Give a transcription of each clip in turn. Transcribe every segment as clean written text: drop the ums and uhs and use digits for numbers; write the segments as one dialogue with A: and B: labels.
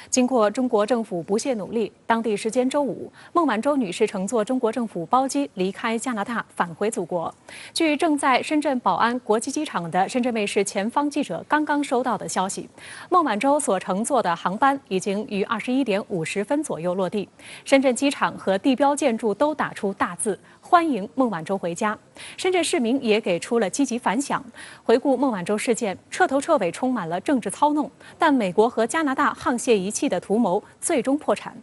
A: 经过中国政府不懈努力，当地时间周五，孟晚舟女士乘坐中国政府包机离开加拿大，返回祖国。据正在深圳宝安国际机场的深圳卫视前方记者刚刚收到的消息，孟晚舟所乘坐的航班已经于21点50分左右落地。深圳机场和地标建筑都打出大字“欢迎孟晚舟回家”。深圳市民也给出了积极反响。回顾孟晚舟事件，彻头彻尾充满了政治操弄，但美国和加拿大沆瀣一气的图谋最终破产。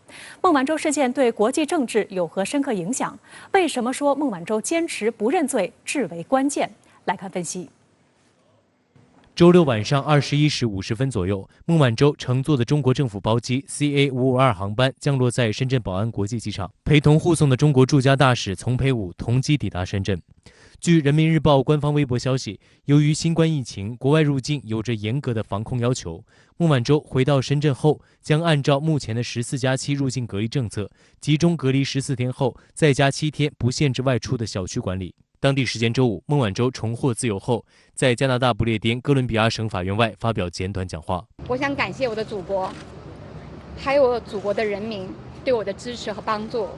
A: 孟晚舟事件对国际政治有何深刻影响？为什么说孟晚舟坚持不认罪至为关键？来看分析。
B: 周六晚上21时50分左右，孟晚舟乘坐的中国政府包机 CA552航班降落在深圳宝安国际机场，陪同护送的中国驻加大使丛培武同机抵达深圳。据人民日报官方微博消息，由于新冠疫情，国外入境有着严格的防控要求。孟晚舟回到深圳后，将按照目前的14+7入境隔离政策，集中隔离14天后，再加7天不限制外出的小区管理。当地时间周五，孟晚舟重获自由后，在加拿大不列颠哥伦比亚省法院外发表简短讲话。
C: 我想感谢我的祖国，还有我祖国的人民对我的支持和帮助，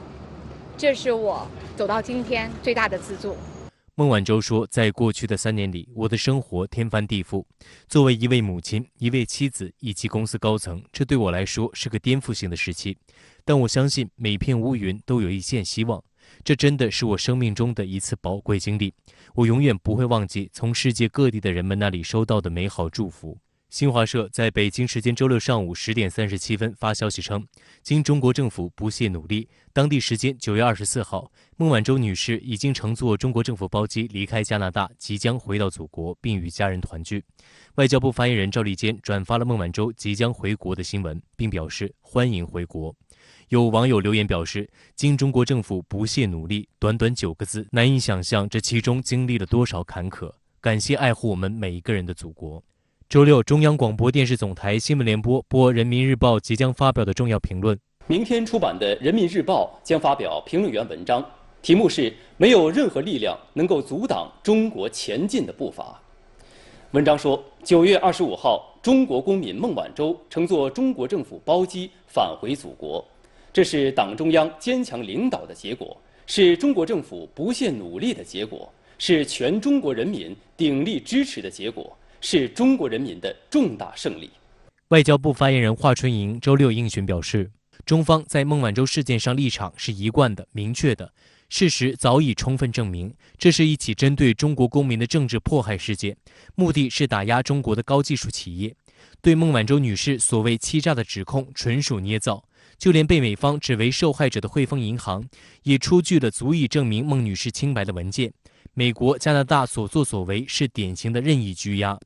C: 这是我走到今天最大的资助。
B: 孟晚舟说，在过去的3年里，我的生活天翻地覆。作为一位母亲、一位妻子以及公司高层，这对我来说是个颠覆性的时期。但我相信每片乌云都有一线希望。这真的是我生命中的一次宝贵经历，我永远不会忘记从世界各地的人们那里收到的美好祝福。新华社在北京时间周六上午10点37分发消息称，经中国政府不懈努力，当地时间9月24号，孟晚舟女士已经乘坐中国政府包机离开加拿大，即将回到祖国，并与家人团聚。外交部发言人赵立坚转发了孟晚舟即将回国的新闻，并表示欢迎回国。有网友留言表示，经中国政府不懈努力，短短9个字，难以想象这其中经历了多少坎坷。感谢爱护我们每一个人的祖国。周六，中央广播电视总台新闻联播播《人民日报》即将发表的重要评论。
D: 明天出版的《人民日报》将发表评论员文章，题目是“没有任何力量能够阻挡中国前进的步伐”。文章说，9月25号，中国公民孟晚舟乘坐中国政府包机返回祖国，这是党中央坚强领导的结果，是中国政府不懈努力的结果，是全中国人民鼎力支持的结果，是中国人民的重大胜利。
B: 外交部发言人华春莹周六应询表示，中方在孟晚舟事件上立场是一贯的、明确的，事实早已充分证明，这是一起针对中国公民的政治迫害事件，目的是打压中国的高技术企业。对孟晚舟女士所谓欺诈的指控纯属捏造，就连被美方指为受害者的汇丰银行，也出具了足以证明孟女士清白的文件。美国、加拿大所作所为是典型的任意拘押。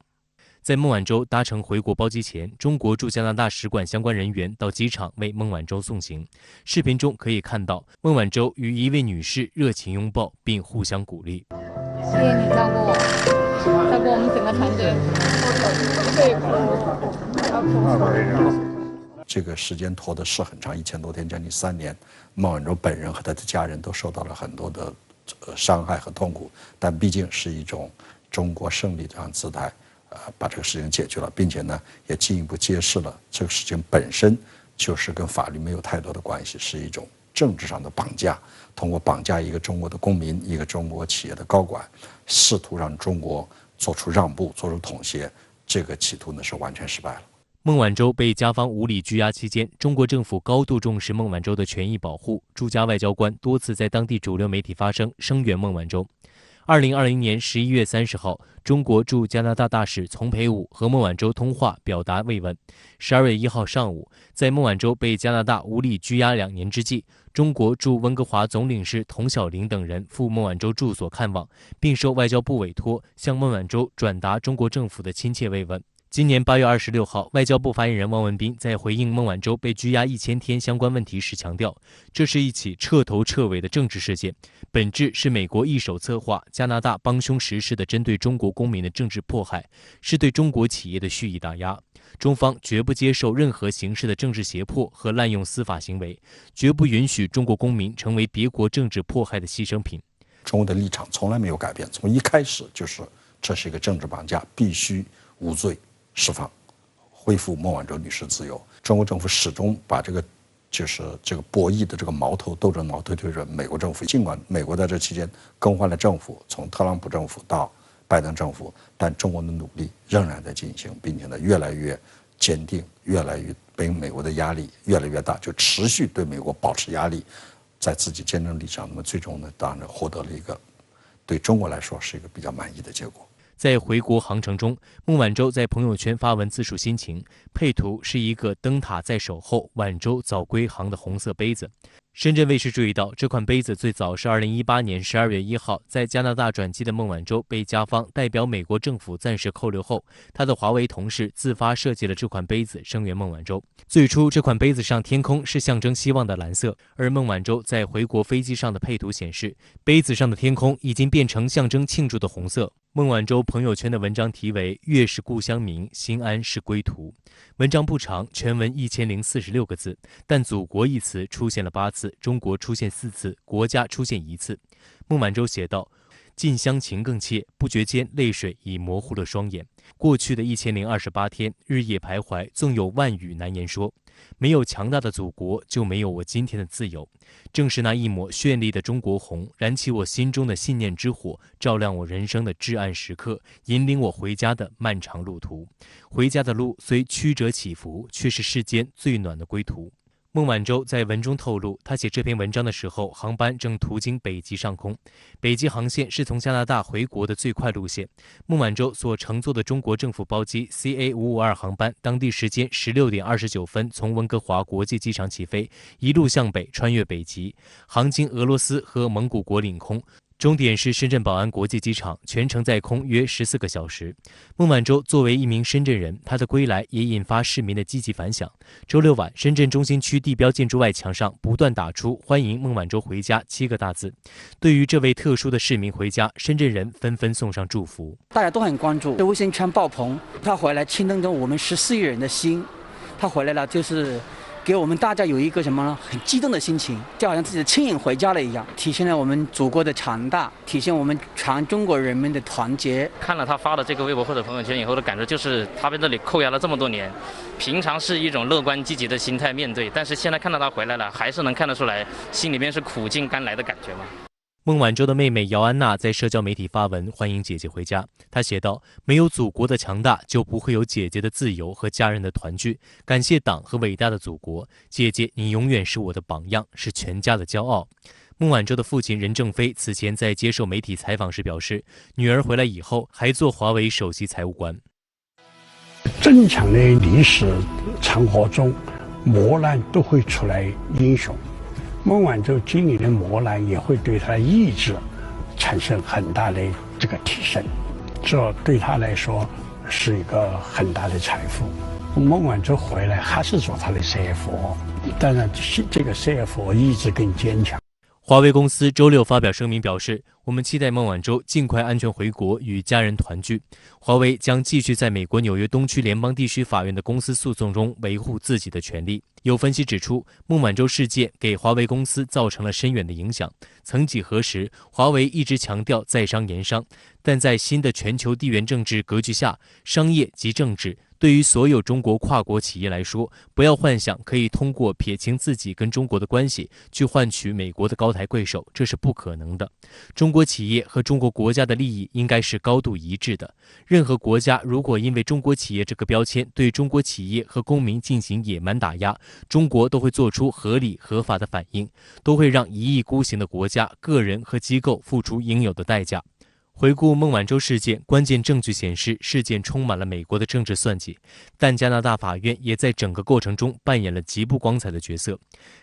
B: 在孟晚舟搭乘回国包机前，中国驻加拿大使馆相关人员到机场为孟晚舟送行。视频中可以看到，孟晚舟与一位女士热情拥抱并互相鼓励。
C: 谢谢你照顾我，照顾我们整个团队。
E: 这个时间拖的是很长，1000多天，将近3年。孟晚舟本人和他的家人都受到了很多的伤害和痛苦，但毕竟是一种中国胜利这样姿态，把这个事情解决了，并且呢，也进一步揭示了这个事情本身就是跟法律没有太多的关系，是一种政治上的绑架，通过绑架一个中国的公民，一个中国企业的高管，试图让中国做出让步，做出妥协，这个企图呢是完全失败了。
B: 孟晚舟被加方无理拘押期间，中国政府高度重视孟晚舟的权益保护，驻加外交官多次在当地主流媒体发声，声援孟晚舟。2020年11月30号，中国驻加拿大大使丛培武和孟晚舟通话，表达慰问。12月1号上午，在孟晚舟被加拿大无理拘押2年之际，中国驻温哥华总领事童小玲等人赴孟晚舟住所看望，并受外交部委托向孟晚舟转达中国政府的亲切慰问。今年8月26号，外交部发言人汪文斌在回应孟晚舟被拘押1000天相关问题时强调，这是一起彻头彻尾的政治事件，本质是美国一手策划、加拿大帮凶实施的针对中国公民的政治迫害，是对中国企业的蓄意打压。中方绝不接受任何形式的政治胁迫和滥用司法行为，绝不允许中国公民成为别国政治迫害的牺牲品。
E: 中国的立场从来没有改变，从一开始就是这是一个政治绑架，必须无罪释放。恢复孟晚舟女士自由。中国政府始终把这个博弈的这个斗争矛头推着美国政府。尽管美国在这期间更换了政府，从特朗普政府到拜登政府，但中国的努力仍然在进行，并且呢越来越坚定，越来越被美国的压力越来越大，就持续对美国保持压力，在自己坚定立场。那么最终呢，当然获得了一个对中国来说是一个比较满意的结果。
B: 在回国航程中，孟晚舟在朋友圈发文自述心情，配图是一个灯塔在守候，晚舟早归航的红色杯子。深圳卫视注意到，这款杯子最早是2018年12月1号在加拿大转机的孟晚舟被家方代表美国政府暂时扣留后，他的华为同事自发设计了这款杯子声援孟晚舟。最初，这款杯子上天空是象征希望的蓝色，而孟晚舟在回国飞机上的配图显示，杯子上的天空已经变成象征庆祝的红色。孟晚舟朋友圈的文章题为“月是故乡明，心安是归途”。文章不长，全文1046个字，但祖国一词出现了8次，中国出现4次，国家出现1次。孟晚舟写道：近乡情更切，不觉间泪水已模糊了双眼。过去的1028天，日夜徘徊，纵有万语难言说。没有强大的祖国，就没有我今天的自由。正是那一抹绚丽的中国红，燃起我心中的信念之火，照亮我人生的至暗时刻，引领我回家的漫长路途。回家的路虽曲折起伏，却是世间最暖的归途。孟晚舟在文中透露，他写这篇文章的时候，航班正途经北极上空。北极航线是从加拿大回国的最快路线。孟晚舟所乘坐的中国政府包机 CA552 航班，当地时间16点29分从温哥华国际机场起飞，一路向北穿越北极，航经俄罗斯和蒙古国领空。终点是深圳宝安国际机场，全程在空约14个小时。孟晚舟作为一名深圳人，她的归来也引发市民的积极反响。周六晚，深圳中心区地标建筑外墙上不断打出“欢迎孟晚舟回家”7个大字。对于这位特殊的市民回家，深圳人纷纷送上祝福。
F: 大家都很关注，微信圈爆棚，他回来牵动着我们14亿人的心。他回来了，就是给我们大家有一个什么呢？很激动的心情，就好像自己的亲人回家了一样，体现了我们祖国的强大，体现我们全中国人民的团结。
G: 看了他发的这个微博或者朋友圈以后的感觉，就是他被这里扣押了这么多年，平常是一种乐观积极的心态面对，但是现在看到他回来了，还是能看得出来心里面是苦尽甘来的感觉嘛。
B: 孟晚舟的妹妹姚安娜在社交媒体发文欢迎姐姐回家。她写道：没有祖国的强大，就不会有姐姐的自由和家人的团聚。感谢党和伟大的祖国，姐姐你永远是我的榜样，是全家的骄傲。孟晚舟的父亲任正非此前在接受媒体采访时表示，女儿回来以后还做华为首席财务官。
H: 正常的历史长河中，磨难都会出来英雄。孟晚舟经历的磨难也会对他的意志产生很大的这个提升，这对他来说是一个很大的财富。孟晚舟回来还是做他的 CFO， 当然这个 CFO 意志更坚强。
B: 华为公司周六发表声明表示，我们期待孟晚舟尽快安全回国与家人团聚。华为将继续在美国纽约东区联邦地区法院的公司诉讼中维护自己的权利。有分析指出，孟晚舟事件给华为公司造成了深远的影响。曾几何时，华为一直强调在商言商，但在新的全球地缘政治格局下，商业及政治对于所有中国跨国企业来说，不要幻想可以通过撇清自己跟中国的关系去换取美国的高抬贵手，这是不可能的。中国企业和中国国家的利益应该是高度一致的。任何国家如果因为中国企业这个标签对中国企业和公民进行野蛮打压，中国都会做出合理合法的反应，都会让一意孤行的国家、个人和机构付出应有的代价。回顾孟晚舟事件，关键证据显示事件充满了美国的政治算计，但加拿大法院也在整个过程中扮演了极不光彩的角色。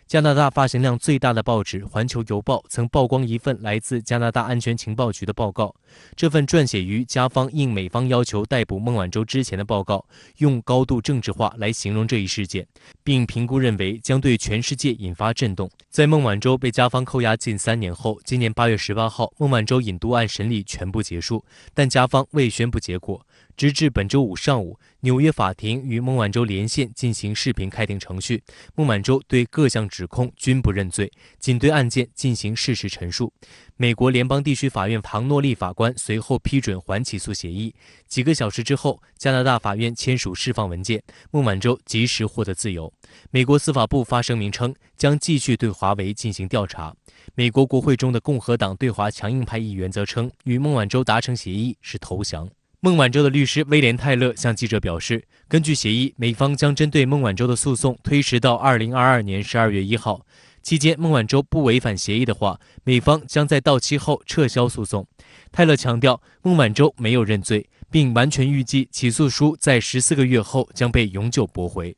B: 加拿大发行量最大的报纸《环球邮报》曾曝光一份来自加拿大安全情报局的报告，这份撰写于加方应美方要求逮捕孟晚舟之前的报告，用高度政治化来形容这一事件，并评估认为将对全世界引发震动。在孟晚舟被加方扣押近3年后，今年8月18号，孟晚舟引渡案审理全部结束，但加方未宣布结果。直至本周五上午，纽约法庭与孟晚舟连线进行视频开庭程序。孟晚舟对各项指控均不认罪，仅对案件进行事实陈述。美国联邦地区法院唐诺利法官随后批准缓起诉协议。几个小时之后，加拿大法院签署释放文件，孟晚舟及时获得自由。美国司法部发声明称，将继续对华为进行调查。美国国会中的共和党对华强硬派议员则称，与孟晚舟达成协议是投降。孟晚舟的律师威廉·泰勒向记者表示，根据协议，美方将针对孟晚舟的诉讼推迟到2022年12月1号。期间，孟晚舟不违反协议的话，美方将在到期后撤销诉讼。泰勒强调，孟晚舟没有认罪，并完全预计起诉书在14个月后将被永久驳回。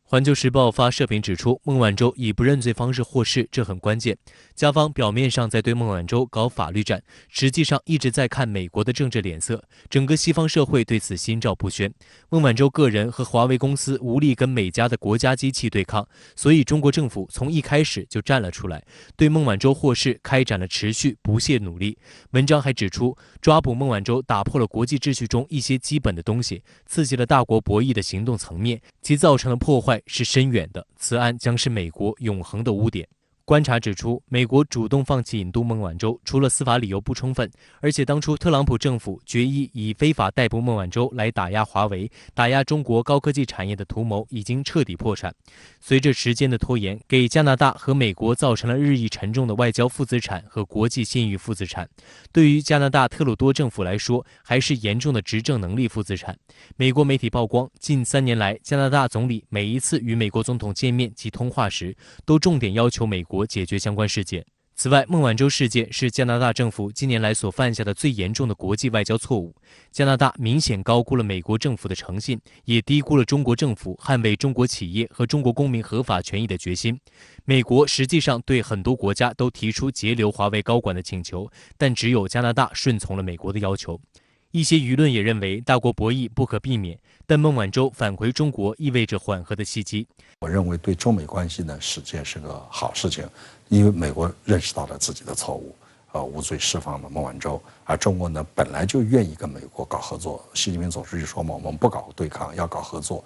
B: 环球时报发社评指出，孟晚舟以不认罪方式获释，这很关键。加方表面上在对孟晚舟搞法律战，实际上一直在看美国的政治脸色。整个西方社会对此心照不宣。孟晚舟个人和华为公司无力跟美家的国家机器对抗，所以中国政府从一开始就站了出来，对孟晚舟获释开展了持续不懈努力。文章还指出，抓捕孟晚舟打破了国际秩序中一些基本的东西，刺激了大国博弈的行动层面，其造成的破坏是深远的，此案将是美国永恒的污点。观察指出，美国主动放弃引渡孟晚舟，除了司法理由不充分，而且当初特朗普政府决议以非法逮捕孟晚舟来打压华为、打压中国高科技产业的图谋已经彻底破产。随着时间的拖延，给加拿大和美国造成了日益沉重的外交负资产和国际信誉负资产。对于加拿大特鲁多政府来说，还是严重的执政能力负资产。美国媒体曝光，近3年来，加拿大总理每一次与美国总统见面及通话时，都重点要求美国解决相关事件。此外，孟晚舟事件是加拿大政府近年来所犯下的最严重的国际外交错误。加拿大明显高估了美国政府的诚信，也低估了中国政府捍卫中国企业和中国公民合法权益的决心。美国实际上对很多国家都提出截留华为高管的请求，但只有加拿大顺从了美国的要求。一些舆论也认为大国博弈不可避免，但孟晚舟返回中国意味着缓和的契机。
E: 我认为对中美关系呢，实际上是个好事情，因为美国认识到了自己的错误，无罪释放了孟晚舟，而中国呢本来就愿意跟美国搞合作。习近平总书记说嘛，我们不搞对抗，要搞合作。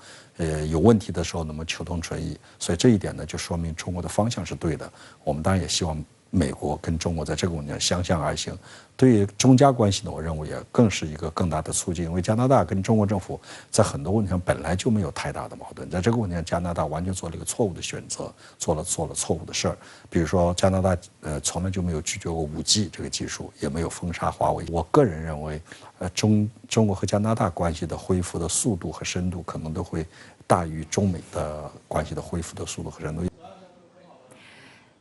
E: 有问题的时候，那么求同存异。所以这一点呢，就说明中国的方向是对的。我们当然也希望美国跟中国在这个问题上相向而行。对于中加关系呢，我认为也更是一个更大的促进，因为加拿大跟中国政府在很多问题上本来就没有太大的矛盾，在这个问题上，加拿大完全做了一个错误的选择，做了错误的事儿。比如说，加拿大从来就没有拒绝过5G 这个技术，也没有封杀华为。我个人认为，中国和加拿大关系的恢复的速度和深度，可能都会大于中美的关系的恢复的速度和深度。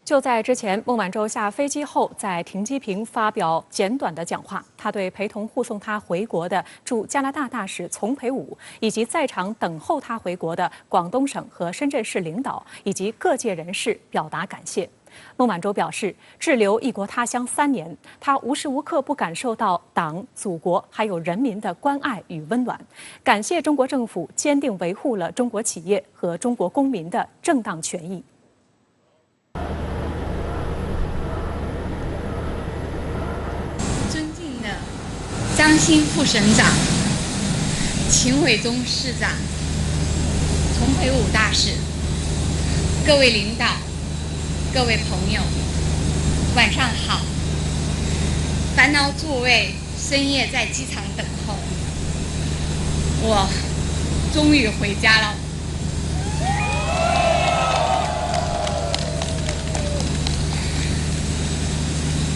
A: 就在之前，孟晚舟下飞机后，在停机坪发表简短的讲话。他对陪同护送他回国的驻加拿大大使丛培武，以及在场等候他回国的广东省和深圳市领导以及各界人士表达感谢。孟晚舟表示，滞留异国他乡3年，他无时无刻不感受到党、祖国还有人民的关爱与温暖。感谢中国政府坚定维护了中国企业和中国公民的正当权益。
C: 张欣副省长、秦伟忠市长、丛培武大使、各位领导、各位朋友，晚上好。烦恼座位，深夜在机场等候，我终于回家了。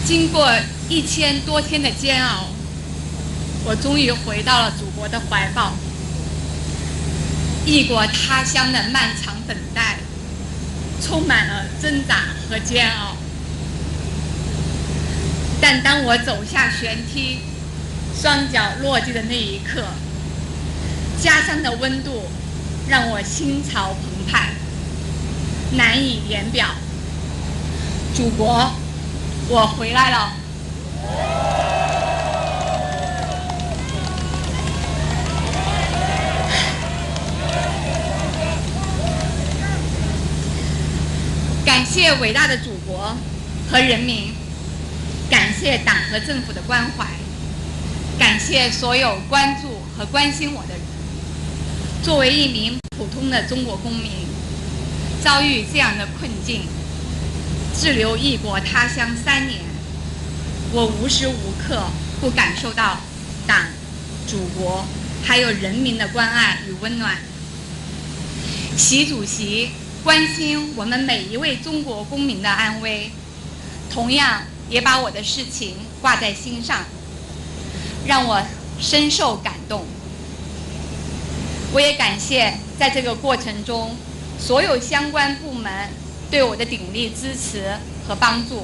C: 经过1000多天的煎熬，我终于回到了祖国的怀抱。异国他乡的漫长等待，充满了挣扎和煎熬。但当我走下舷梯，双脚落地的那一刻，家乡的温度让我心潮澎湃，难以言表。祖国，我回来了。感谢伟大的祖国和人民，感谢党和政府的关怀，感谢所有关注和关心我的人。作为一名普通的中国公民，遭遇这样的困境，滞留异国他乡3年，我无时无刻不感受到党、祖国还有人民的关爱与温暖。习主席关心我们每一位中国公民的安危，同样也把我的事情挂在心上，让我深受感动。我也感谢在这个过程中所有相关部门对我的鼎力支持和帮助，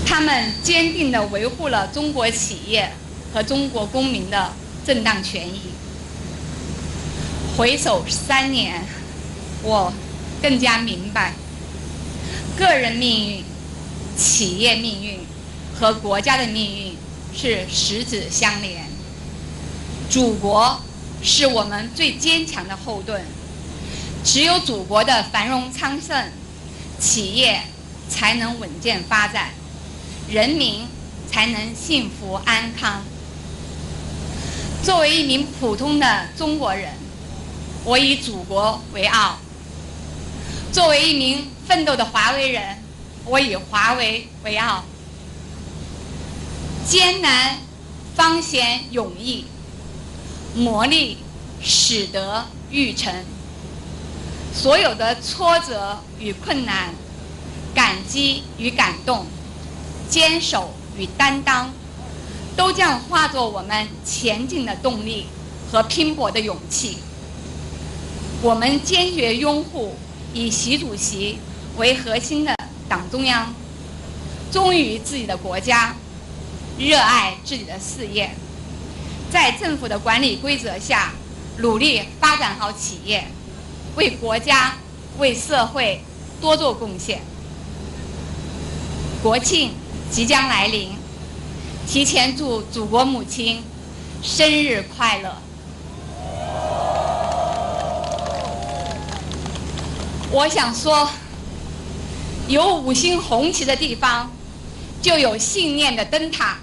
C: 他们坚定地维护了中国企业和中国公民的正当权益。回首3年，我更加明白，个人命运、企业命运和国家的命运是十指相连。祖国是我们最坚强的后盾，只有祖国的繁荣昌盛，企业才能稳健发展，人民才能幸福安康。作为一名普通的中国人，我以祖国为傲；作为一名奋斗的华为人，我以华为为傲。艰难方显勇毅，磨砺使得玉成。所有的挫折与困难，感激与感动，坚守与担当，都将化作我们前进的动力和拼搏的勇气。我们坚决拥护以习主席为核心的党中央，忠于自己的国家，热爱自己的事业，在政府的管理规则下，努力发展好企业，为国家、为社会多做贡献。国庆即将来临，提前祝祖国母亲生日快乐！我想说，有5星红旗的地方，就有信念的灯塔。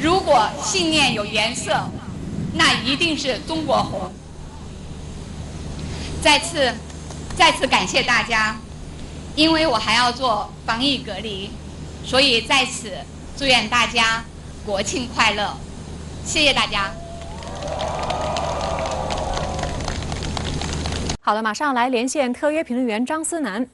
C: 如果信念有颜色，那一定是中国红。再次感谢大家，因为我还要做防疫隔离，所以在此祝愿大家国庆快乐，谢谢大家。
A: 好的，马上来连线特约评论员张思南。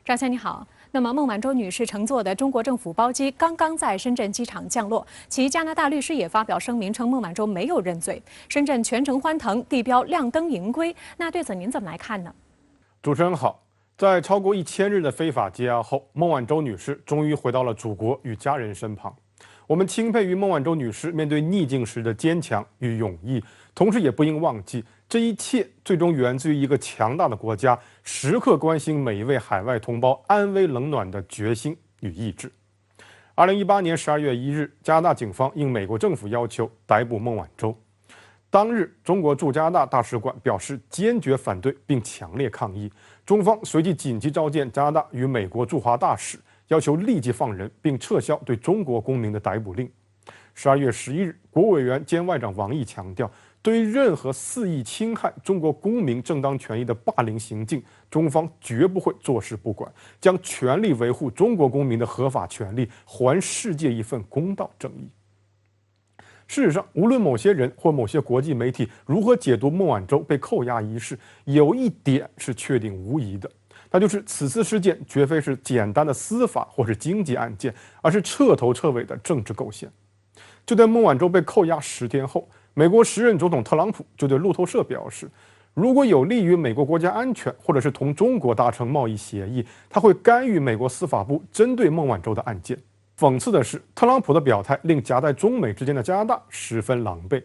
A: 张先生你好。那么，孟晚舟女士乘坐的中国政府包机刚刚在深圳机场降落，其加拿大律师也发表声明称孟晚舟没有认罪。深圳全城欢腾，地标亮灯迎归。那对此您怎么来看呢？
I: 主持人好，在超过1000日的非法羁押后，孟晚舟女士终于回到了祖国与家人身旁。我们钦佩于孟晚舟女士面对逆境时的坚强与勇毅，同时也不应忘记，这一切最终源自于一个强大的国家时刻关心每一位海外同胞安危冷暖的决心与意志。2018年12月1日，加拿大警方应美国政府要求逮捕孟晚舟。当日，中国驻加拿大大使馆表示坚决反对并强烈抗议，中方随即紧急召见加拿大与美国驻华大使，要求立即放人并撤销对中国公民的逮捕令。12月11日，国务委员兼外长王毅强调，对于任何肆意侵害中国公民正当权益的霸凌行径，中方绝不会坐视不管，将全力维护中国公民的合法权利，还世界一份公道正义。事实上，无论某些人或某些国际媒体如何解读孟晚舟被扣押一事，有一点是确定无疑的，那就是此次事件绝非是简单的司法或是经济案件，而是彻头彻尾的政治构陷。就在孟晚舟被扣押10天后，美国时任总统特朗普就对路透社表示，如果有利于美国国家安全，或者是同中国达成贸易协议，他会干预美国司法部针对孟晚舟的案件。讽刺的是，特朗普的表态令夹在中美之间的加拿大十分狼狈。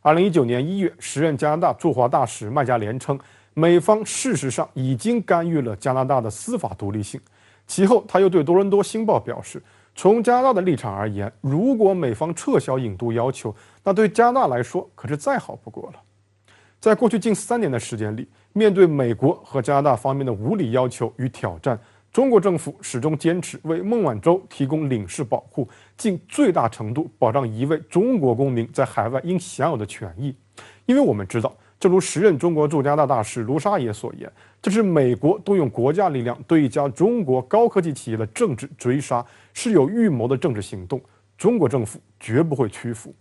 I: 2019年1月，时任加拿大驻华大使麦加连称，美方事实上已经干预了加拿大的司法独立性。其后，他又对多伦多星报表示，从加拿大的立场而言，如果美方撤销引渡要求，那对加拿大来说可是再好不过了。在过去近3年的时间里，面对美国和加拿大方面的无理要求与挑战，中国政府始终坚持为孟晚舟提供领事保护，尽最大程度保障一位中国公民在海外应享有的权益。因为我们知道，正如时任中国驻加拿大大使卢沙野所言，这是美国动用国家力量对一家中国高科技企业的政治追杀，是有预谋的政治行动，中国政府绝不会屈服。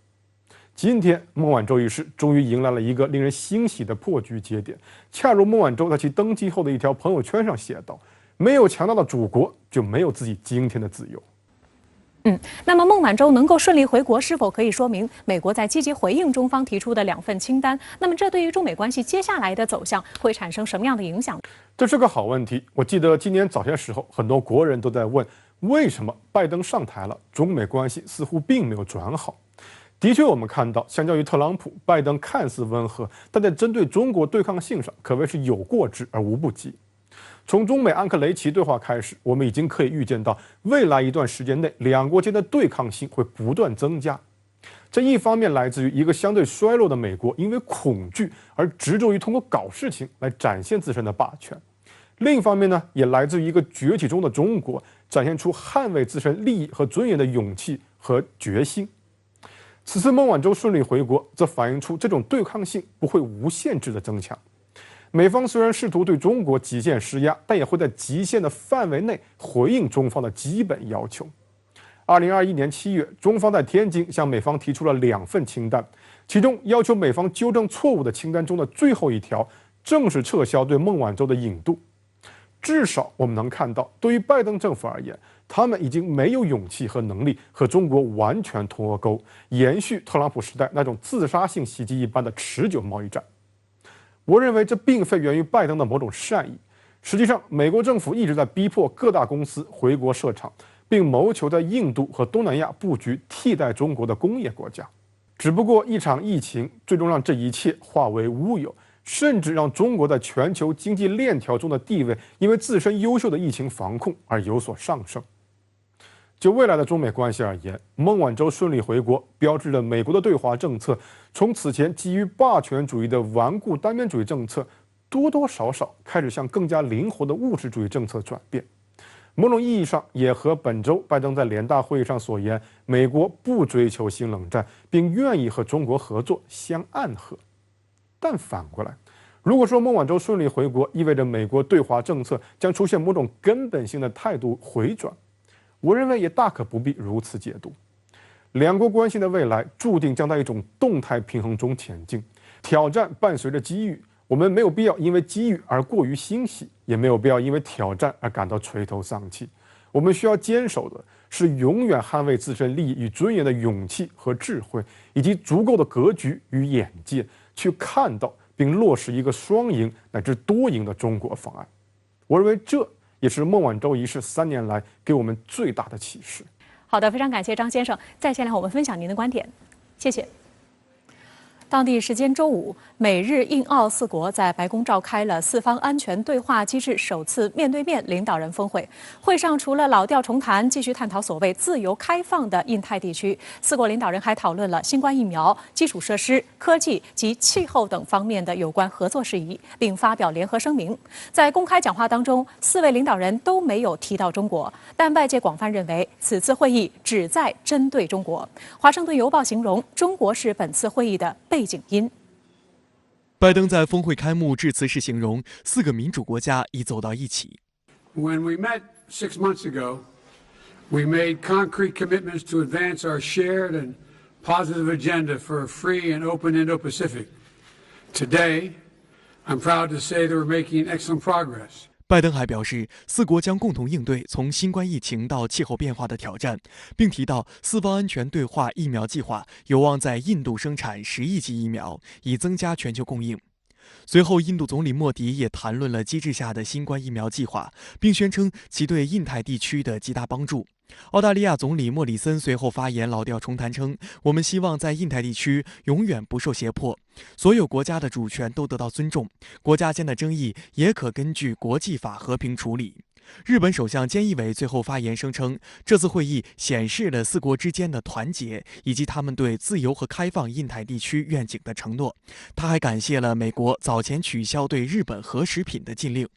I: 今天，孟晚舟一事终于迎来了一个令人欣喜的破局节点。恰如孟晚舟在其登基后的一条朋友圈上写道：“没有强大的祖国，就没有自己今天的自由。”
A: 那么孟晚舟能够顺利回国，是否可以说明美国在积极回应中方提出的2份清单？那么这对于中美关系接下来的走向会产生什么样的影响？
I: 这是个好问题。我记得今年早些时候，很多国人都在问，为什么拜登上台了，中美关系似乎并没有转好？的确，我们看到，相较于特朗普，拜登看似温和，但在针对中国对抗性上，可谓是有过之而无不及。从中美安克雷奇对话开始，我们已经可以预见到，未来一段时间内，两国间的对抗性会不断增加。这一方面来自于一个相对衰落的美国，因为恐惧而执着于通过搞事情来展现自身的霸权；另一方面呢，也来自于一个崛起中的中国，展现出捍卫自身利益和尊严的勇气和决心。此次孟晚舟顺利回国，则反映出这种对抗性不会无限制的增强。美方虽然试图对中国极限施压，但也会在极限的范围内回应中方的基本要求。2021年7月，中方在天津向美方提出了2份清单，其中要求美方纠正错误的清单中的最后一条，正是撤销对孟晚舟的引渡。至少我们能看到，对于拜登政府而言，他们已经没有勇气和能力和中国完全脱钩，延续特朗普时代那种自杀性袭击一般的持久贸易战。我认为这并非源于拜登的某种善意，实际上，美国政府一直在逼迫各大公司回国设厂，并谋求在印度和东南亚布局替代中国的工业国家。只不过一场疫情最终让这一切化为乌有，甚至让中国在全球经济链条中的地位因为自身优秀的疫情防控而有所上升。就未来的中美关系而言，孟晚舟顺利回国，标志着美国的对华政策从此前基于霸权主义的顽固单边主义政策，多多少少开始向更加灵活的务实主义政策转变。某种意义上，也和本周拜登在联大会议上所言美国不追求新冷战，并愿意和中国合作相暗合。但反过来，如果说孟晚舟顺利回国意味着美国对华政策将出现某种根本性的态度回转，我认为也大可不必如此解读。两国关系的未来注定将在一种动态平衡中前进，挑战伴随着机遇，我们没有必要因为机遇而过于欣喜，也没有必要因为挑战而感到垂头丧气。我们需要坚守的是永远捍卫自身利益与尊严的勇气和智慧，以及足够的格局与眼界，去看到并落实一个双赢乃至多赢的中国方案。我认为这也是孟晚舟一事3年来给我们最大的启示。
A: 好的，非常感谢张先生在线来和我们分享您的观点，谢谢。当地时间周五，美日印澳4国在白宫召开了4方安全对话机制首次面对面领导人峰会。会上除了老调重弹，继续探讨所谓自由开放的印太地区，4国领导人还讨论了新冠疫苗、基础设施、科技及气候等方面的有关合作事宜，并发表联合声明。在公开讲话当中，4位领导人都没有提到中国，但外界广泛认为此次会议旨在针对中国。华盛顿邮报形容中国是本次会议的背景音。
J: 拜登在峰会开幕致辞时形容4个民主国家已走到一起。
K: When we met 6 months ago, we made concrete commitments to advance our shared and positive agenda for a free and open Indo-Pacific. Today, I'm proud to say that we're making excellent progress.
J: 拜登还表示，4国将共同应对从新冠疫情到气候变化的挑战，并提到4方安全对话疫苗计划有望在印度生产10亿剂疫苗，以增加全球供应。随后，印度总理莫迪也谈论了机制下的新冠疫苗计划，并宣称其对印太地区的极大帮助。澳大利亚总理莫里森随后发言，老调重弹称：“我们希望在印太地区永远不受胁迫，所有国家的主权都得到尊重，国家间的争议也可根据国际法和平处理。”日本首相菅义伟最后发言声称，这次会议显示了4国之间的团结，以及他们对自由和开放印太地区愿景的承诺。他还感谢了美国早前取消对日本核食品的禁令。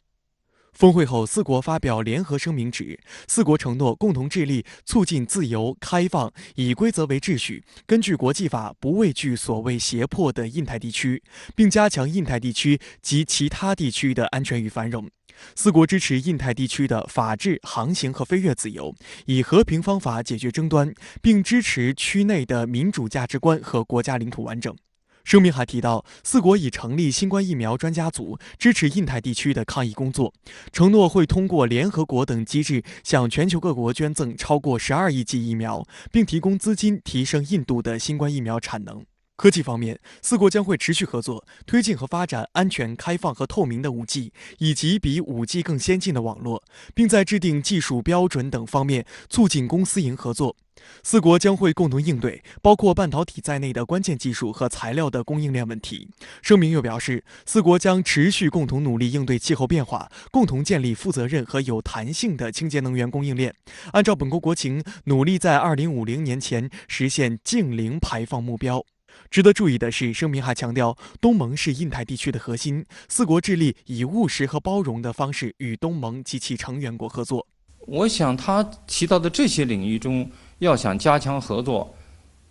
J: 峰会后，四国发表联合声明指，四国承诺共同致力促进自由、开放、以规则为秩序、根据国际法不畏惧所谓胁迫的印太地区，并加强印太地区及其他地区的安全与繁荣。四国支持印太地区的法治、航行和飞越自由，以和平方法解决争端，并支持区内的民主价值观和国家领土完整。声明还提到，四国已成立新冠疫苗专家组，支持印太地区的抗疫工作，承诺会通过联合国等机制向全球各国捐赠超过12亿剂疫苗，并提供资金提升印度的新冠疫苗产能。科技方面，四国将会持续合作，推进和发展安全、开放和透明的 5G， 以及比 5G 更先进的网络，并在制定技术标准等方面促进公私营合作。四国将会共同应对包括半导体在内的关键技术和材料的供应链问题。声明又表示，四国将持续共同努力应对气候变化，共同建立负责任和有弹性的清洁能源供应链，按照本国国情，努力在2050年前实现净零排放目标。值得注意的是，声明还强调，东盟是印太地区的核心，四国致力以务实和包容的方式与东盟及其成员国合作。
L: 我想他提到的这些领域中，要想加强合作，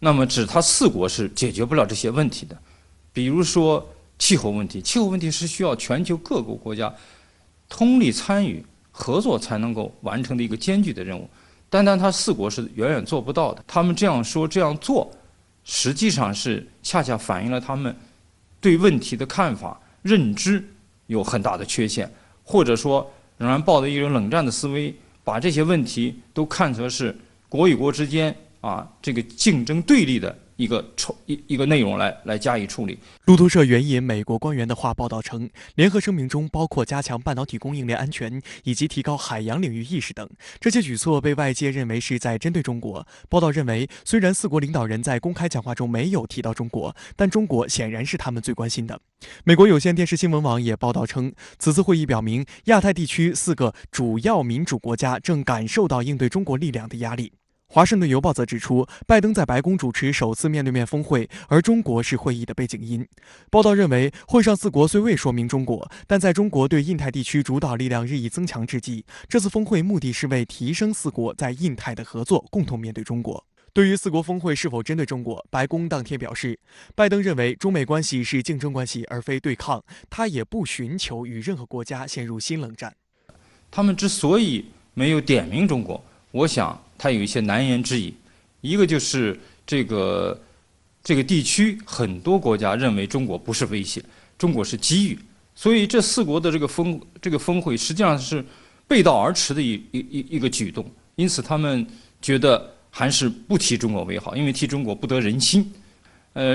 L: 那么指他四国是解决不了这些问题的。比如说气候问题，气候问题是需要全球各个国家通力参与合作才能够完成的一个艰巨的任务，单单他四国是远远做不到的。他们这样说这样做，实际上是恰恰反映了他们对问题的看法、认知有很大的缺陷，或者说仍然抱着一种冷战的思维，把这些问题都看成是国与国之间这个竞争对立的一个内容来加以处理。
J: 路透社援引美国官员的话报道称，联合声明中包括加强半导体供应链安全以及提高海洋领域意识等，这些举措被外界认为是在针对中国。报道认为，虽然四国领导人在公开讲话中没有提到中国，但中国显然是他们最关心的。美国有线电视新闻网也报道称，此次会议表明，亚太地区4个主要民主国家正感受到应对中国力量的压力。华盛顿邮报则指出，拜登在白宫主持首次面对面峰会，而中国是会议的背景音。报道认为，会上四国虽未说明中国，但在中国对印太地区主导力量日益增强之际，这次峰会目的是为提升四国在印太的合作，共同面对中国。对于四国峰会是否针对中国，白宫当天表示，拜登认为中美关系是竞争关系而非对抗，他也不寻求与任何国家陷入新冷战。
L: 他们之所以没有点名中国，我想他有一些难言之隐，一个就是这个地区很多国家认为中国不是威胁，中国是机遇，所以这四国的这个峰会实际上是背道而驰的一个举动，因此他们觉得还是不提中国为好，因为提中国不得人心。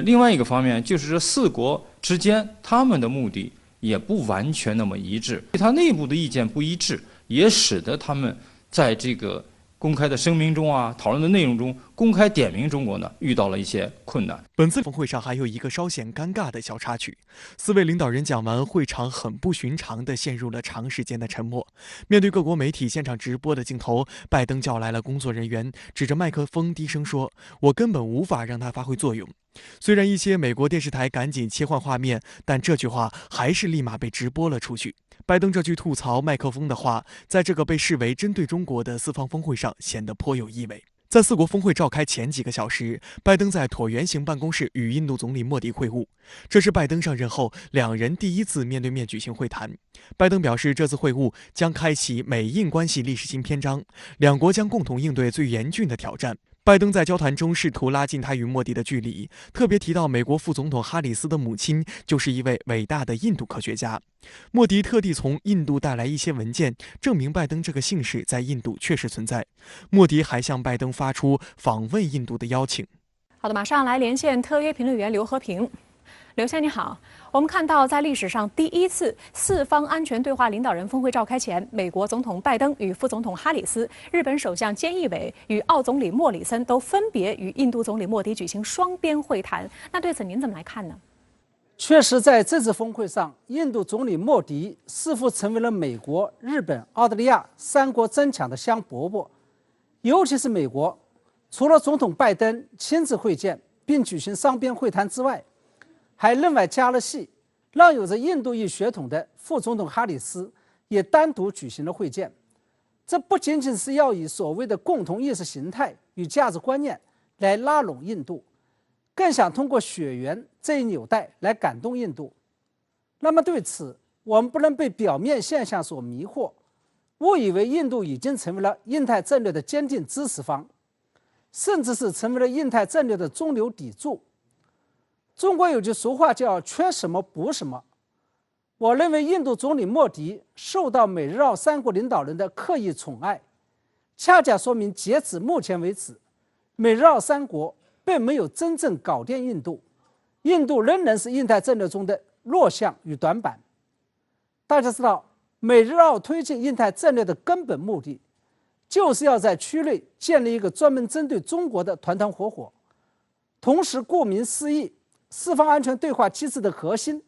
L: 另外一个方面就是这四国之间他们的目的也不完全那么一致，他内部的意见不一致，也使得他们在这个公开的声明中讨论的内容中公开点名中国呢，遇到了一些困难。
J: 本次峰会上还有一个稍显尴尬的小插曲，四位领导人讲完，会场很不寻常地陷入了长时间的沉默。面对各国媒体现场直播的镜头，拜登叫来了工作人员，指着麦克风低声说：“我根本无法让它发挥作用。”虽然一些美国电视台赶紧切换画面，但这句话还是立马被直播了出去。拜登这句吐槽麦克风的话，在这个被视为针对中国的四方峰会上显得颇有意味。在四国峰会召开前几个小时，拜登在椭圆形办公室与印度总理莫迪会晤，这是拜登上任后两人第一次面对面举行会谈。拜登表示，这次会晤将开启美印关系历史新篇章，两国将共同应对最严峻的挑战。拜登在交谈中试图拉近他与莫迪的距离，特别提到美国副总统哈里斯的母亲就是一位伟大的印度科学家。莫迪特地从印度带来一些文件，证明拜登这个姓氏在印度确实存在。莫迪还向拜登发出访问印度的邀请。
A: 好的，马上来连线特约评论员刘和平。刘先生你好，我们看到在历史上第一次四方安全对话领导人峰会召开前，美国总统拜登与副总统哈里斯、日本首相菅义伟与澳总理莫里森都分别与印度总理莫迪举行双边会谈。那对此您怎么来看呢？
M: 确实，在这次峰会上，印度总理莫迪似乎成为了美国、日本、澳大利亚三国争抢的香饽饽。尤其是美国，除了总统拜登亲自会见并举行双边会谈之外，还另外加了戏，让有着印度裔血统的副总统哈里斯也单独举行了会见。这不仅仅是要以所谓的共同意识形态与价值观念来拉拢印度，更想通过血缘这一纽带来感动印度。那么对此，我们不能被表面现象所迷惑，误以为印度已经成为了印太战略的坚定支持方，甚至是成为了印太战略的中流砥柱。中国有句俗话叫缺什么补什么。我认为印度总理莫迪受到美日澳三国领导人的刻意宠爱，恰恰说明截止目前为止，美日澳三国并没有真正搞定印度，印度仍然是印太战略中的弱项与短板。大家知道，美日澳推进印太战略的根本目的，就是要在区内建立一个专门针对中国的团团伙伙。同时，顾名思义，四方安全对话机制的核心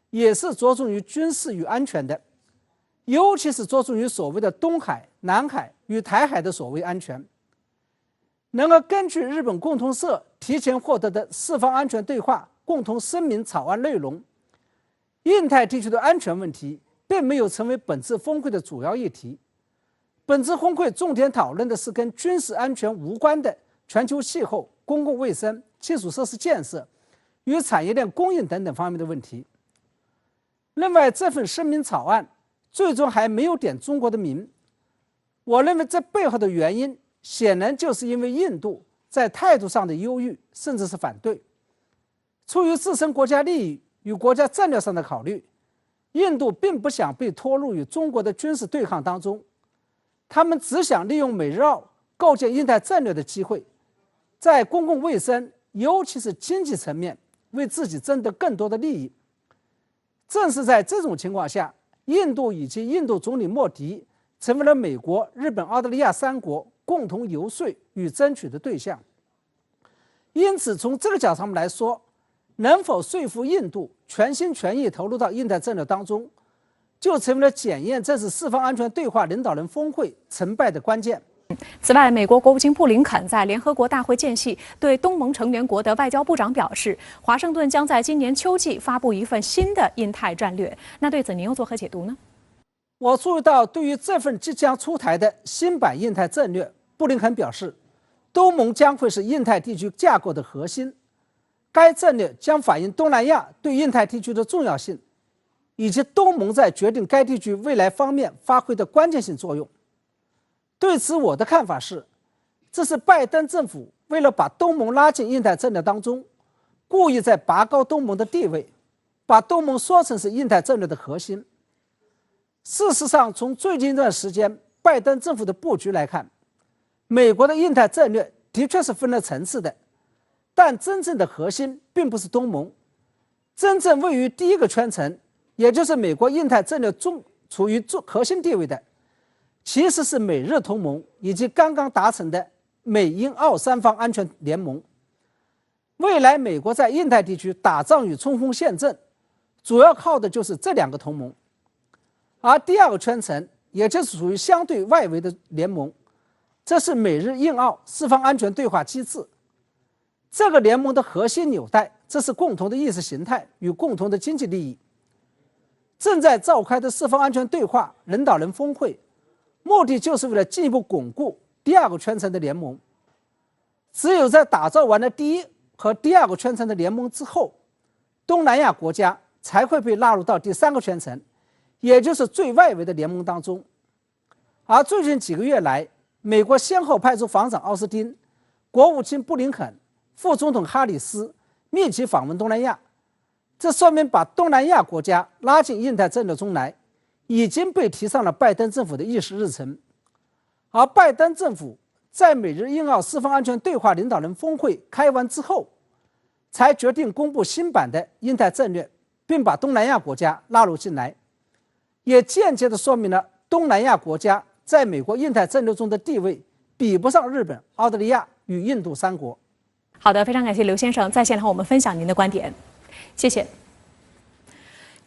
M: 也是着重于军事与安全的，尤其是着重于所谓的东海、南海与台海的所谓安全。能够根据日本共同社提前获得的四方安全对话共同声明草案内容，印太地区的安全问题并没有成为本次峰会的主要议题。本次峰会重点讨论的是跟军事安全无关的全球气候、公共卫生、基础设施建设与产业链供应等等方面的问题。另外，这份声明草案最终还没有点中国的名，我认为这背后的原因显然就是因为印度在态度上的忧郁，甚至是反对。出于自身国家利益与国家战略上的考虑，印度并不想被拖入与中国的军事对抗当中，他们只想利用美日澳构建印太战略的机会，在公共卫生尤其是经济层面为自己争得更多的利益。正是在这种情况下，印度以及印度总理莫迪成为了美国、日本、澳大利亚三国共同游说与争取的对象。因此，从这个角度上来说，能否说服印度全心全意投入到印太战略当中，就成为了检验这次四方安全对话领导人峰会成败的关键。
A: 此外，美国国务卿布林肯在联合国大会间隙对东盟成员国的外交部长表示，华盛顿将在今年秋季发布一份新的印太战略。那对此您又作何解读呢？
M: 我注意到，对于这份即将出台的新版印太战略，布林肯表示，东盟将会是印太地区架构的核心，该战略将反映东南亚对印太地区的重要性，以及东盟在决定该地区未来方面发挥的关键性作用。对此，我的看法是，这是拜登政府为了把东盟拉进印太战略当中，故意在拔高东盟的地位，把东盟说成是印太战略的核心。事实上，从最近一段时间拜登政府的布局来看，美国的印太战略的确是分了层次的，但真正的核心并不是东盟，真正位于第一个圈层，也就是美国印太战略中处于核心地位的，其实是美日同盟以及刚刚达成的美英澳三方安全联盟。未来美国在印太地区打仗与冲锋陷阵，主要靠的就是这两个同盟。而第二个圈层，也就是属于相对外围的联盟，这是美日印澳四方安全对话机制。这个联盟的核心纽带，这是共同的意识形态与共同的经济利益。正在召开的四方安全对话领导人峰会，目的就是为了进一步巩固第二个圈层的联盟。只有在打造完了第一和第二个圈层的联盟之后，东南亚国家才会被纳入到第三个圈层，也就是最外围的联盟当中。而最近几个月来，美国先后派出防长奥斯汀、国务卿布林肯、副总统哈里斯密集访问东南亚，这说明把东南亚国家拉进印太战略中来，已经被提上了拜登政府的议事日程。而拜登政府在美日印澳四方安全对话领导人峰会开完之后，才决定公布新版的印太战略，并把东南亚国家纳入进来，也间接地说明了东南亚国家在美国印太战略中的地位比不上日本、澳大利亚与印度三国。
A: 好的，非常感谢刘先生在线和我们分享您的观点，谢谢。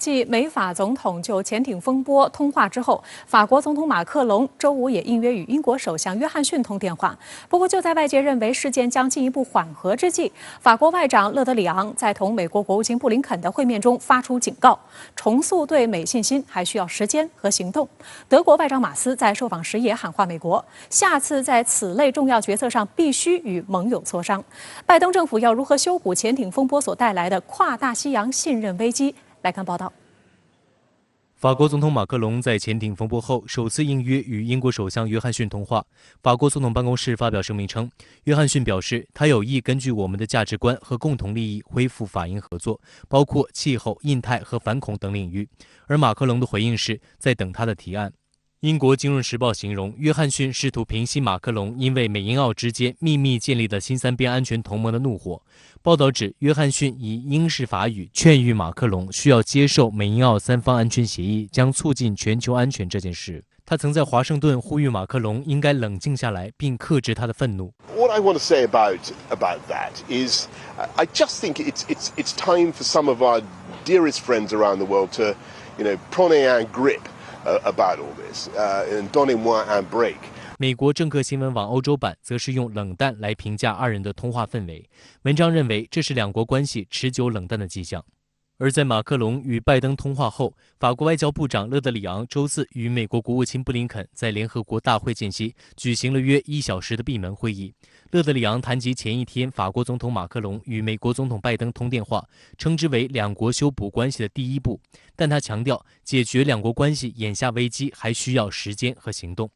A: 继美法总统就潜艇风波通话之后，法国总统马克龙周五也应约与英国首相约翰逊通电话。不过，就在外界认为事件将进一步缓和之际，法国外长勒德里昂在同美国国务卿布林肯的会面中发出警告：重塑对美信心还需要时间和行动。德国外长马斯在受访时也喊话美国，下次在此类重要决策上必须与盟友磋商。拜登政府要如何修补潜艇风波所带来的跨大西洋信任危机？来看报道。
B: 法国总统马克龙在潜艇风波后首次应约与英国首相约翰逊通话。法国总统办公室发表声明称，约翰逊表示他有意根据我们的价值观和共同利益恢复法英合作，包括气候、印太和反恐等领域。而马克龙的回应是在等他的提案。英国《金融时报》形容约翰逊试图平息马克龙因为美英澳之间秘密建立的新三边安全同盟的怒火。报道指，约翰逊以英式法语劝喻马克龙需要接受美英澳三方安全协议将促进全球安全这件事。他曾在华盛顿呼吁马克龙应该冷静下来，并克制他的愤怒。
N: What I want to say about that is, I just think it's time for some of our dearest friends around the world to, prenez un grip.About all this, and donnez-moi un break.
B: 美国政客新闻网欧洲版则是用冷淡来评价二人的通话氛围。文章认为这是两国关系持久冷淡的迹象。而在马克龙与拜登通话后，法国外交部长勒德里昂周四与美国国务卿布林肯在联合国大会间隙举行了约1小时的闭门会议。勒德里昂谈及前一天法国总统马克龙与美国总统拜登通电话，称之为两国修补关系的第一步，但他强调解决两国关系眼下危机还需要时间和行动。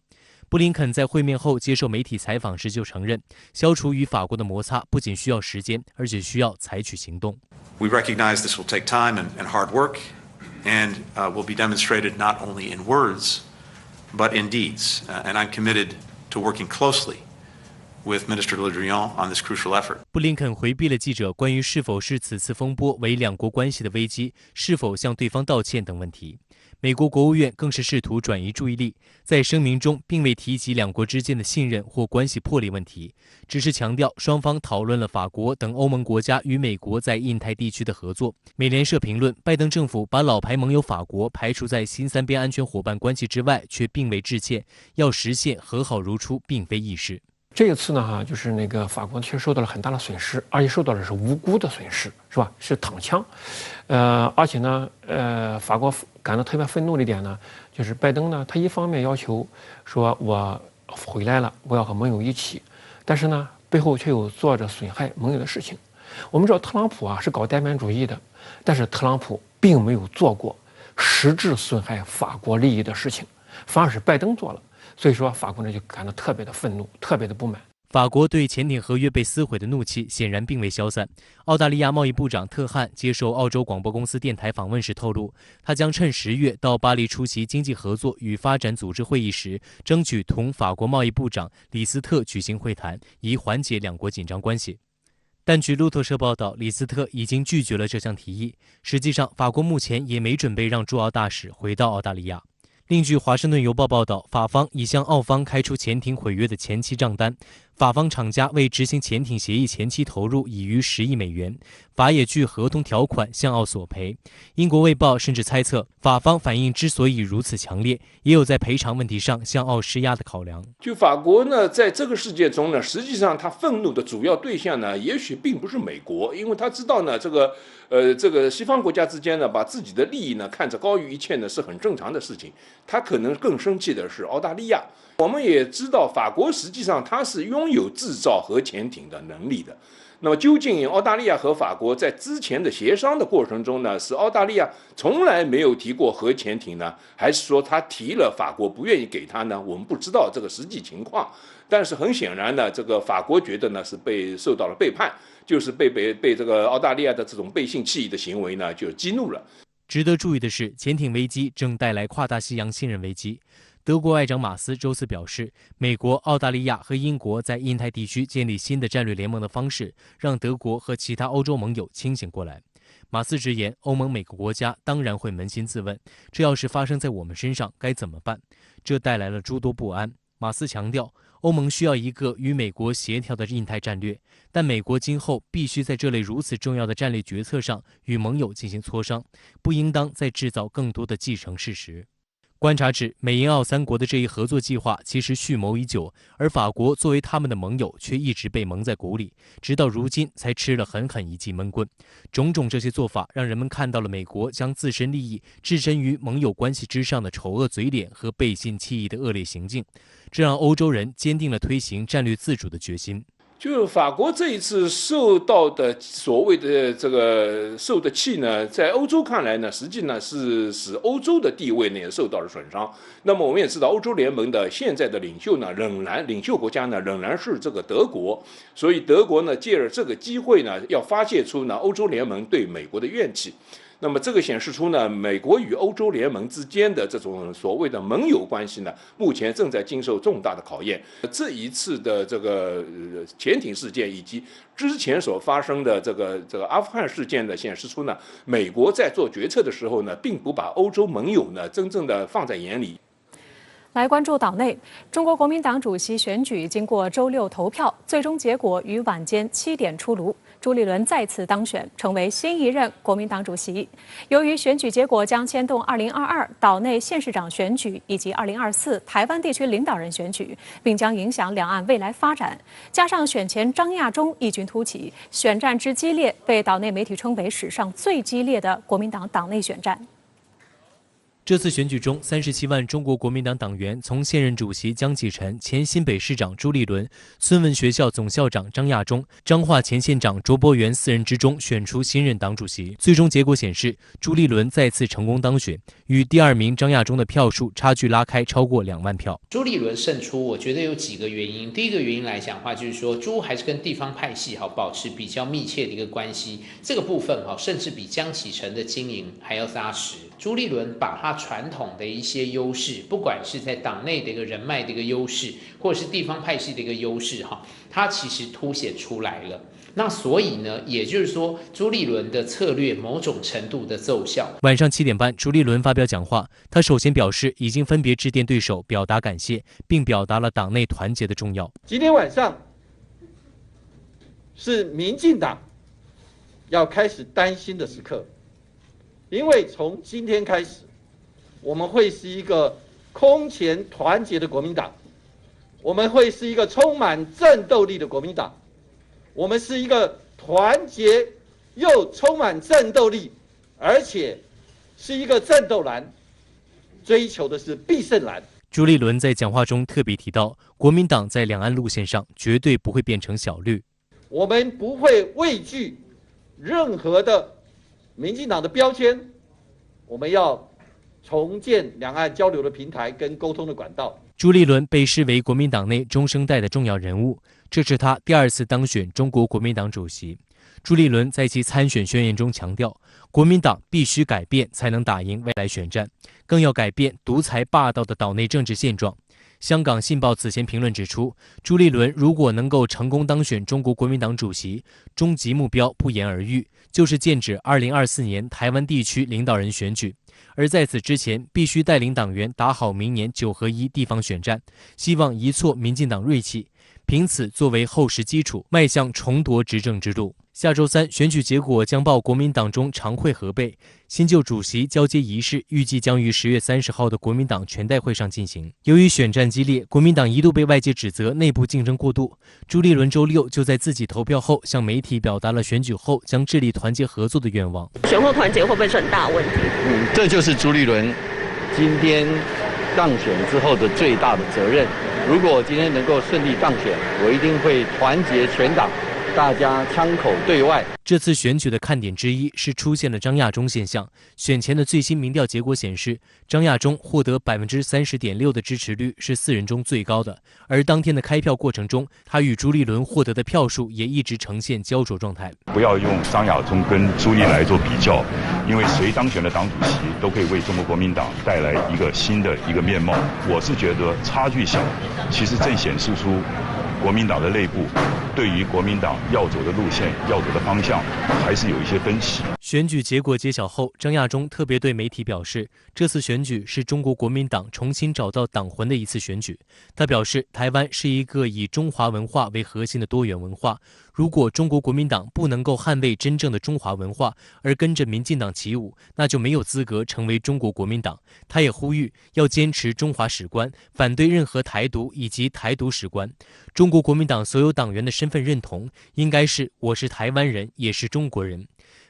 B: 布林肯在会面后接受媒体采访时就承认，消除与法国的摩擦不仅需要时间，而且需要采取行动。
O: We recognize this will take time and hard work, and will be demonstrated not only in words, but in deeds. And I'm committed to working closely with Minister Le Drian on this crucial effort.
B: 布林肯回避了记者关于是否是此次风波为两国关系的危机，是否向对方道歉等问题。美国国务院更是试图转移注意力，在声明中并未提及两国之间的信任或关系破裂问题，只是强调双方讨论了法国等欧盟国家与美国在印太地区的合作。美联社评论，拜登政府把老牌盟友法国排除在新三边安全伙伴关系之外，却并未致歉，要实现和好如初并非易事。
P: 这一次呢，就是法国确实受到了很大的损失，而且受到的是无辜的损失，是吧？是躺枪，而且呢，法国感到特别愤怒的一点呢，就是拜登呢，他一方面要求说我回来了，我要和盟友一起，但是呢，背后却有做着损害盟友的事情。我们知道特朗普啊是搞单边主义的，但是特朗普并没有做过实质损害法国利益的事情，反而是拜登做了。所以说，法国人就感到特别的愤怒，特别的不满。
B: 法国对潜艇合约被撕毁的怒气显然并未消散。澳大利亚贸易部长特汉接受澳洲广播公司电台访问时透露，他将趁10月到巴黎出席经济合作与发展组织会议时，争取同法国贸易部长李斯特举行会谈，以缓解两国紧张关系。但据路透社报道，李斯特已经拒绝了这项提议。实际上，法国目前也没准备让驻澳大使回到澳大利亚。另据《华盛顿邮报》报道，法方已向澳方开出潜艇毁约的前期账单，法方厂家为执行潜艇协议前期投入已逾10亿美元，法也据合同条款向澳索赔。英国《卫报》甚至猜测，法方反应之所以如此强烈，也有在赔偿问题上向澳施压的考量。
Q: 就法国呢，在这个事件中呢，实际上他愤怒的主要对象呢，也许并不是美国，因为他知道呢，这个西方国家之间呢，把自己的利益呢看着高于一切呢，是很正常的事情。他可能更生气的是澳大利亚。我们也知道，法国实际上它是拥有制造核潜艇的能力的。那么，究竟澳大利亚和法国在之前的协商的过程中呢，是澳大利亚从来没有提过核潜艇呢，还是说他提了，法国不愿意给他呢？我们不知道这个实际情况。但是很显然呢，这个法国觉得呢是受到了背叛，就是被这个澳大利亚的这种背信弃义的行为呢就激怒了。
B: 值得注意的是，潜艇危机正带来跨大西洋信任危机。德国外长马斯周四表示，美国、澳大利亚和英国在印太地区建立新的战略联盟的方式，让德国和其他欧洲盟友清醒过来。马斯直言，欧盟每个国家当然会扪心自问，这要是发生在我们身上该怎么办？这带来了诸多不安。马斯强调，欧盟需要一个与美国协调的印太战略，但美国今后必须在这类如此重要的战略决策上与盟友进行磋商，不应当再制造更多的既成事实。观察指，美英澳3国的这一合作计划其实蓄谋已久，而法国作为他们的盟友，却一直被蒙在鼓里，直到如今才吃了狠狠一记闷棍。种种这些做法，让人们看到了美国将自身利益置身于盟友关系之上的丑恶嘴脸和背信弃义的恶劣行径，这让欧洲人坚定了推行战略自主的决心。
Q: 就是法国这一次受到的所谓的这个受的气呢，在欧洲看来呢，实际呢是使欧洲的地位呢也受到了损伤。那么我们也知道，欧洲联盟的现在的领袖国家呢仍然是这个德国，所以德国呢借着这个机会呢，要发泄出呢欧洲联盟对美国的怨气。那么这个显示出呢，美国与欧洲联盟之间的这种所谓的盟友关系呢，目前正在经受重大的考验。这一次的这个潜艇事件以及之前所发生的这个阿富汗事件呢，显示出呢，美国在做决策的时候呢，并不把欧洲盟友呢真正的放在眼里。
A: 来关注岛内，中国国民党主席选举经过周6投票，最终结果于晚间7点出炉。朱立伦再次当选，成为新一任国民党主席。由于选举结果将牵动2022岛内县市长选举以及2024台湾地区领导人选举，并将影响两岸未来发展，加上选前张亚中异军突起，选战之激烈，被岛内媒体称为史上最激烈的国民党党内选战。
B: 这次选举中，37万中国国民党党员从现任主席江启臣、前新北市长朱立伦、孙文学校总校长张亚中、彰化前县长卓博源4人之中选出新任党主席。最终结果显示，朱立伦再次成功当选，与第2名张亚中的票数差距拉开超过2万票。
R: 朱立伦胜出，我觉得有几个原因。第一个原因来讲的话，就是说朱还是跟地方派系保持比较密切的一个关系，这个部分甚至比江启臣的经营还要扎实。朱立伦把他传统的一些优势，不管是在党内的一个人脉的一个优势，或者是地方派系的一个优势，他其实凸显出来了。那所以呢，也就是说，朱立伦的策略某种程度的奏效。
B: 晚上7点半，朱立伦发表讲话，他首先表示已经分别致电对手，表达感谢，并表达了党内团结的重要。
S: 今天晚上是民进党要开始担心的时刻。因为从今天开始，我们会是一个空前团结的国民党，我们会是一个充满战斗力的国民党，我们是一个团结又充满战斗力，而且是一个战斗蓝，追求的是必胜蓝。
B: 朱立伦在讲话中特别提到，国民党在两岸路线上绝对不会变成小绿，
S: 我们不会畏惧任何的民进党的标签，我们要重建两岸交流的平台跟沟通的管道。
B: 朱立伦被视为国民党内中生代的重要人物，这是他第2次当选中国国民党主席。朱立伦在其参选宣言中强调，国民党必须改变才能打赢未来选战，更要改变独裁霸道的岛内政治现状。香港信报此前评论指出，朱立伦如果能够成功当选中国国民党主席，终极目标不言而喻，就是剑指2024年台湾地区领导人选举。而在此之前，必须带领党员打好明年9合1地方选战，希望移挫民进党锐气，凭此作为后实基础，迈向重夺执政之路。下周3，选举结果将报国民党中常会核备，新旧主席交接仪式预计将于10月30号的国民党全代会上进行。由于选战激烈，国民党一度被外界指责内部竞争过度。朱立伦周6就在自己投票后向媒体表达了选举后将致力团结合作的愿望。
T: 选后团结会不会是很大的问题？
U: 这就是朱立伦今天当选之后的最大的责任。如果今天能够顺利当选，我一定会团结全党，大家枪口对外。
B: 这次选举的看点之一是出现了张亚中现象。选前的最新民调结果显示，张亚中获得30.6%的支持率，是4人中最高的。而当天的开票过程中，他与朱立伦获得的票数也一直呈现焦灼状态。
V: 不要用张亚中跟朱立来做比较，因为谁当选的党主席都可以为中国国民党带来一个新的一个面貌。我是觉得差距小，其实正显示出国民党的内部对于国民党要走的路线、要走的方向，还是有一些分歧。
B: 选举结果揭晓后，张亚中特别对媒体表示，这次选举是中国国民党重新找到党魂的一次选举。他表示，台湾是一个以中华文化为核心的多元文化，如果中国国民党不能够捍卫真正的中华文化，而跟着民进党起舞，那就没有资格成为中国国民党。他也呼吁要坚持中华史观，反对任何台独以及台独史观。中国国民党所有党员的身份认同应该是我是台湾人，也是中国人。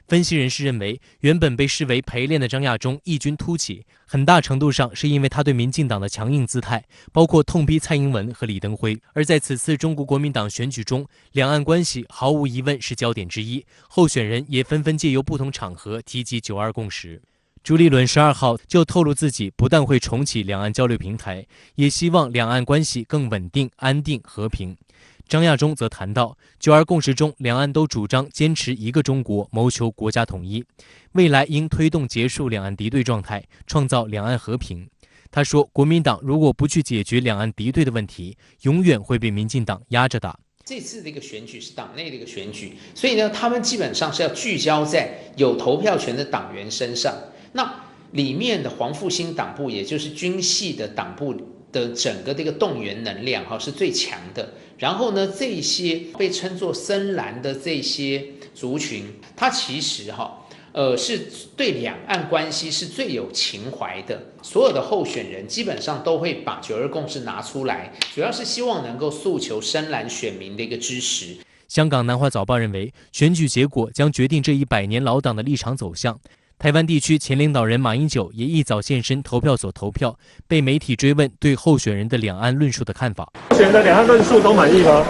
B: 分析人士认为，原本被视为陪练的张亚中异军突起，很大程度上是因为他对民进党的强硬姿态，包括痛批蔡英文和李登辉。而在此次中国国民党选举中，两岸关系毫无疑问是焦点之一，候选人也纷纷借由不同场合提及9·2共识。朱立伦12号就透露自己不但会重启两岸交流平台，也希望两岸关系更稳定、安定、和平。张亚中则谈到，9·2共识中，两岸都主张坚持一个中国，谋求国家统一，未来应推动结束两岸敌对状态，创造两岸和平。他说，国民党如果不去解决两岸敌对的问题，永远会被民进党压着打。
R: 这次的一个选举是党内的一个选举，所以呢，他们基本上是要聚焦在有投票权的党员身上。那里面的黄复兴党部，也就是军系的党部的整个这个动员能量是最强的。然后呢，这些被称作深蓝的这些族群，它其实是对两岸关系是最有情怀的。所有的候选人基本上都会把9·2共识拿出来，主要是希望能够诉求深蓝选民的一个支持。
B: 香港南华早报认为，选举结果将决定这一100年老党的立场走向。台湾地区前领导人马英九也一早现身投票所投票，被媒体追问对候选人的两岸论述的看法。
D: 候选人的两岸论述都满意吗？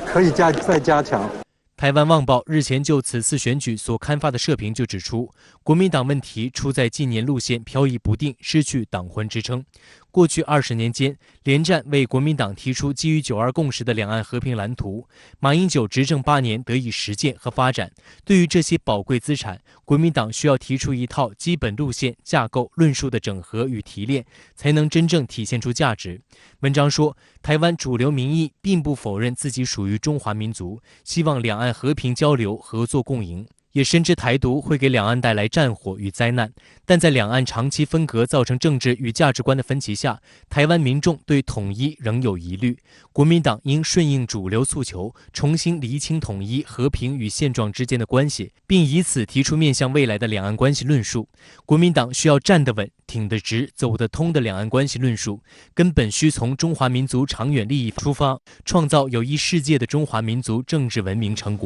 U: 可以再加强。
B: 台湾旺报日前就此次选举所刊发的社评就指出，国民党问题出在近年路线飘逸不定，失去党魂支撑。过去20年间，连战为国民党提出基于9·2共识的两岸和平蓝图，马英九执政8年得以实践和发展。对于这些宝贵资产，国民党需要提出一套基本路线、架构、论述的整合与提炼，才能真正体现出价值。文章说，台湾主流民意并不否认自己属于中华民族，希望两岸和平交流、合作共赢。也深知台独会给两岸带来战火与灾难，但在两岸长期分隔造成政治与价值观的分歧下，台湾民众对统一仍有疑虑。国民党应顺应主流诉求，重新厘清统一、和平与现状之间的关系，并以此提出面向未来的两岸关系论述。国民党需要站得稳、挺得直、走得通的两岸关系论述，根本需从中华民族长远利益出发，创造有益世界的中华民族政治文明成果。